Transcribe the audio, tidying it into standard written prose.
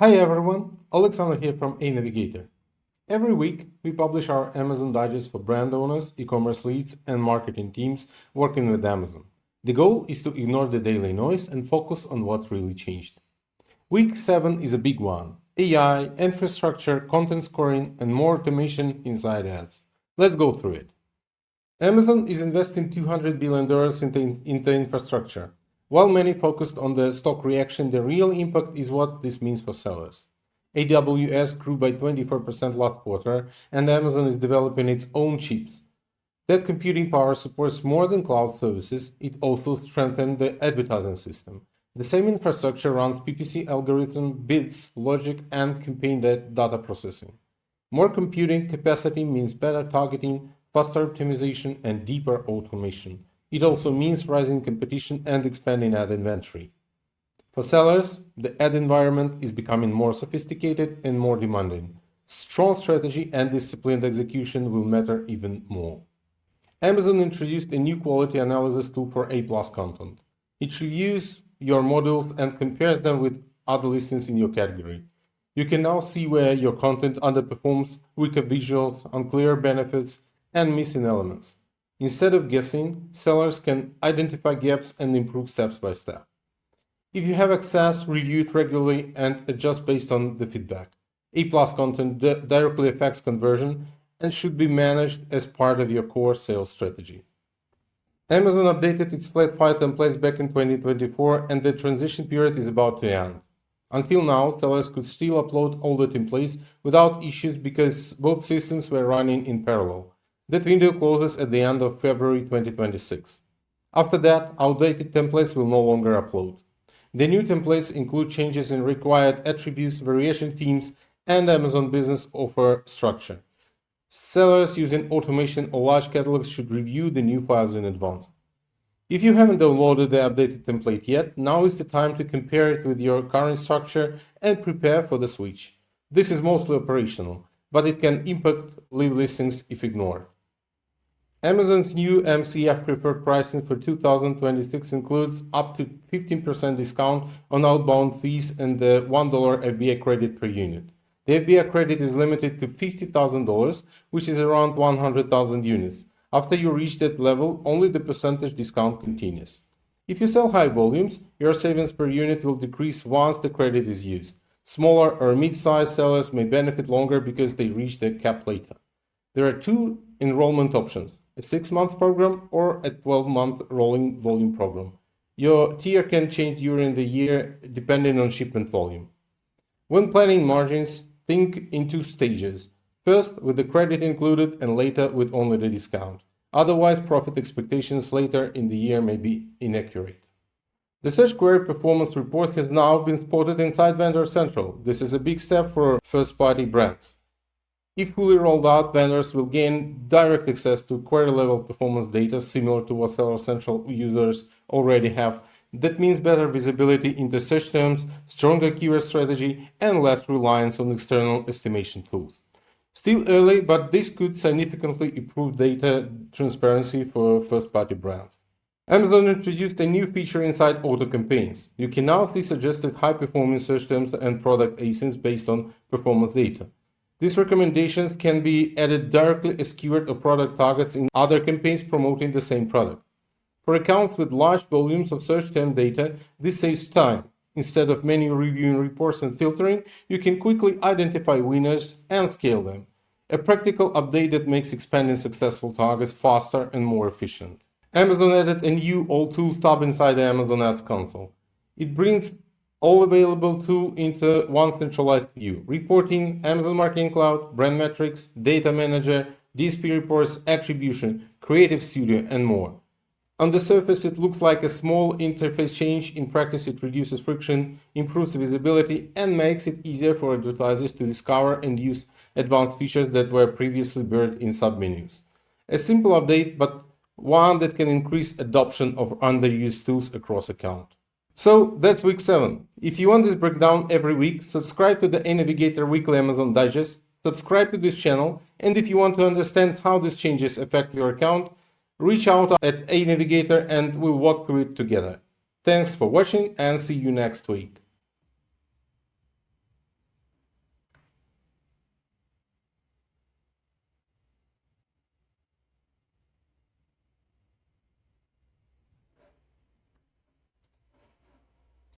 Hi everyone, Alexander here from A-Navigator. Every week, we publish our Amazon Digest for brand owners, e-commerce leads, and marketing teams working with Amazon. The goal is to ignore the daily noise and focus on what really changed. Week 7 is a big one. AI, infrastructure, content scoring, and more automation inside ads. Let's go through it. Amazon is investing $200 billion into infrastructure. While many focused on the stock reaction, the real impact is what this means for sellers. AWS grew by 24% last quarter, and Amazon is developing its own chips. That computing power supports more than cloud services, it also strengthened the advertising system. The same infrastructure runs PPC algorithm, bids, logic, and campaign data processing. More computing capacity means better targeting, faster optimization, and deeper automation. It also means rising competition and expanding ad inventory. For sellers, the ad environment is becoming more sophisticated and more demanding. Strong strategy and disciplined execution will matter even more. Amazon introduced a new quality analysis tool for A+ content. It reviews your modules and compares them with other listings in your category. You can now see where your content underperforms, weaker visuals, unclear benefits, and missing elements. Instead of guessing, sellers can identify gaps and improve step by step. If you have access, review it regularly and adjust based on the feedback. A+ content directly affects conversion and should be managed as part of your core sales strategy. Amazon updated its flat file templates back in 2024 and the transition period is about to end. Until now, sellers could still upload older templates without issues because both systems were running in parallel. That window closes at the end of February 2026. After that, outdated templates will no longer upload. The new templates include changes in required attributes, variation themes, and Amazon Business offer structure. Sellers using automation or large catalogs should review the new files in advance. If you haven't downloaded the updated template yet, now is the time to compare it with your current structure and prepare for the switch. This is mostly operational, but it can impact live listings if ignored. Amazon's new MCF preferred pricing for 2026 includes up to 15% discount on outbound fees and the $1 FBA credit per unit. The FBA credit is limited to $50,000, which is around 100,000 units. After you reach that level, only the percentage discount continues. If you sell high volumes, your savings per unit will decrease once the credit is used. Smaller or mid-sized sellers may benefit longer because they reach the cap later. There are two enrollment options: a 6-month program or a 12-month rolling volume program. Your tier can change during the year depending on shipment volume. When planning margins, think in 2 stages. First with the credit included and later with only the discount. Otherwise, profit expectations later in the year may be inaccurate. The Search Query Performance Report has now been spotted inside Vendor Central. This is a big step for first-party brands. If fully rolled out, vendors will gain direct access to query-level performance data similar to what Seller Central users already have. That means better visibility into search terms, stronger keyword strategy, and less reliance on external estimation tools. Still early, but this could significantly improve data transparency for first-party brands. Amazon introduced a new feature inside auto campaigns. You can now see suggested high-performing search terms and product ASINs based on performance data. These recommendations can be added directly as keyword or product targets in other campaigns promoting the same product. For accounts with large volumes of search term data, this saves time. Instead of manually reviewing reports and filtering, you can quickly identify winners and scale them. A practical update that makes expanding successful targets faster and more efficient. Amazon added a new All Tools tab inside the Amazon Ads console. It brings all available tools into one centralized view: reporting, Amazon Marketing Cloud, brand metrics, data manager, DSP reports, attribution, Creative Studio, and more. On the surface, it looks like a small interface change. In practice, it reduces friction, improves visibility, and makes it easier for advertisers to discover and use advanced features that were previously buried in submenus. A simple update, but one that can increase adoption of underused tools across accounts. So that's week 7. If you want this breakdown every week, subscribe to the A-Navigator Weekly Amazon Digest, subscribe to this channel, and if you want to understand how these changes affect your account, reach out at A-Navigator and we'll walk through it together. Thanks for watching and see you next week.